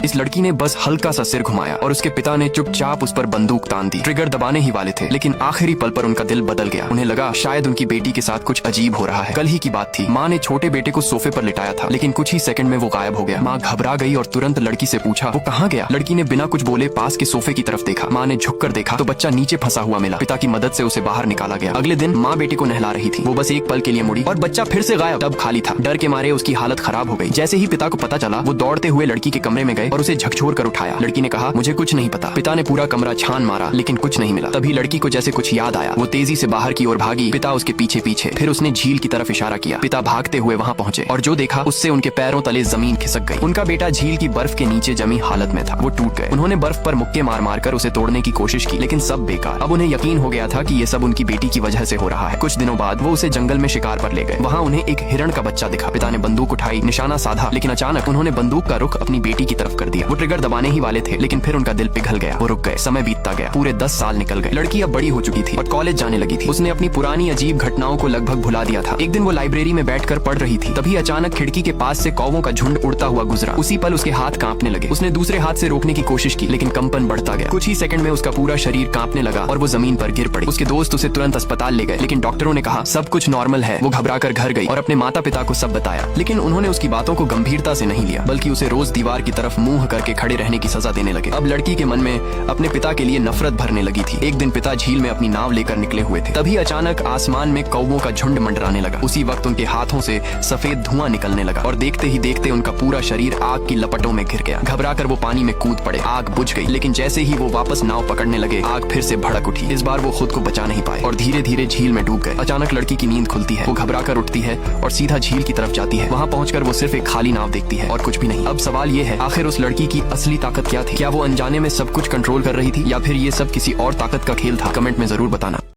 इस लड़की ने बस हल्का सा सिर घुमाया और उसके पिता ने चुपचाप उस पर बंदूक तान दी। ट्रिगर दबाने ही वाले थे, लेकिन आखिरी पल पर उनका दिल बदल गया। उन्हें लगा शायद उनकी बेटी के साथ कुछ अजीब हो रहा है। कल ही की बात थी, माँ ने छोटे बेटे को सोफे पर लिटाया था, लेकिन कुछ ही सेकंड में वो गायब हो गया। माँ घबरा गई और तुरंत लड़की से पूछा, वो कहाँ गया? लड़की ने बिना कुछ बोले पास के सोफे की तरफ देखा। माँ ने झुककर देखा तो बच्चा नीचे फंसा हुआ मिला। पिता की मदद से उसे बाहर निकाला गया। अगले दिन माँ बेटे को नहला रही थी। वो बस एक पल के लिए मुड़ी और बच्चा फिर से गायब। तब खाली था। डर के मारे उसकी हालत खराब हो गई। जैसे ही पिता को पता चला, वो दौड़ते हुए लड़की के कमरे में गए और उसे झकझोर कर उठाया। लड़की ने कहा, मुझे कुछ नहीं पता। पिता ने पूरा कमरा छान मारा, लेकिन कुछ नहीं मिला। तभी लड़की को जैसे कुछ याद आया। वो तेजी से बाहर की ओर भागी, पिता उसके पीछे पीछे। फिर उसने झील की तरफ इशारा किया। पिता भागते हुए वहाँ पहुँचे और जो देखा उससे उनके पैरों तले जमीन खिसक गई। उनका बेटा झील की बर्फ के नीचे जमी हालत में था। वो टूट गए। उन्होंने बर्फ पर मुक्के मार मार कर उसे तोड़ने की कोशिश की, लेकिन सब बेकार। अब उन्हें यकीन हो गया था कि ये सब उनकी बेटी की वजह से हो रहा है। कुछ दिनों बाद वो उसे जंगल में शिकार पर ले गए। वहाँ उन्हें एक हिरण का बच्चा दिखा। पिता ने बंदूक उठाई, निशाना साधा, लेकिन अचानक उन्होंने बंदूक का रुख अपनी बेटी की तरफ कर दिया। वो ट्रिगर दबाने ही वाले थे, लेकिन फिर उनका दिल पिघल गया। वो रुक गए। समय बीतता गया। पूरे 10 साल निकल गए। लड़की अब बड़ी हो चुकी थी और कॉलेज जाने लगी थी। उसने अपनी पुरानी अजीब घटनाओं को लगभग भुला दिया था। एक दिन वो लाइब्रेरी में बैठकर पढ़ रही थी। तभी अचानक खिड़की के पास से कौवों का झुंड उड़ता हुआ गुजरा। उसी पल उसके हाथ कांपने लगे। उसने दूसरे हाथ से रोकने की कोशिश की, लेकिन कंपन बढ़ता गया। कुछ ही सेकंड में उसका पूरा शरीर कांपने लगा और वो जमीन पर गिर पड़ी। उसके दोस्त उसे तुरंत अस्पताल ले गए, लेकिन डॉक्टरों ने कहा सब कुछ नॉर्मल है। वो घबराकर घर गई और अपने माता पिता को सब बताया, लेकिन उन्होंने उसकी बातों को गंभीरता से नहीं लिया, बल्कि उसे रोज दीवार की तरफ मुंह करके खड़े रहने की सजा देने लगे। अब लड़की के मन में अपने पिता के लिए नफरत भरने लगी थी। एक दिन पिता झील में अपनी नाव लेकर निकले हुए थे। तभी अचानक आसमान में कौवों का झुंड मंडराने लगा। उसी वक्त उनके हाथों से सफेद धुआं निकलने लगा और देखते ही देखते उनका पूरा शरीर आग की लपटों में घिर गया। घबराकर वो पानी में कूद पड़े। आग बुझ गई, लेकिन जैसे ही वो वापस नाव पकड़ने लगे, आग फिर से भड़क उठी। इस बार वो खुद को बचा नहीं पाए और धीरे धीरे झील में डूब गए। अचानक लड़की की नींद खुलती है। वो घबराकर उठती है और सीधा झील की तरफ जाती है। वहाँ पहुंचकर वो सिर्फ एक खाली नाव देखती है और कुछ भी नहीं। अब सवाल ये है, आखिर उस लड़की की असली ताकत क्या थी? क्या वो अनजाने में सब कुछ कंट्रोल कर रही थी, या फिर ये सब किसी और ताकत का खेल था? कमेंट में जरूर बताना।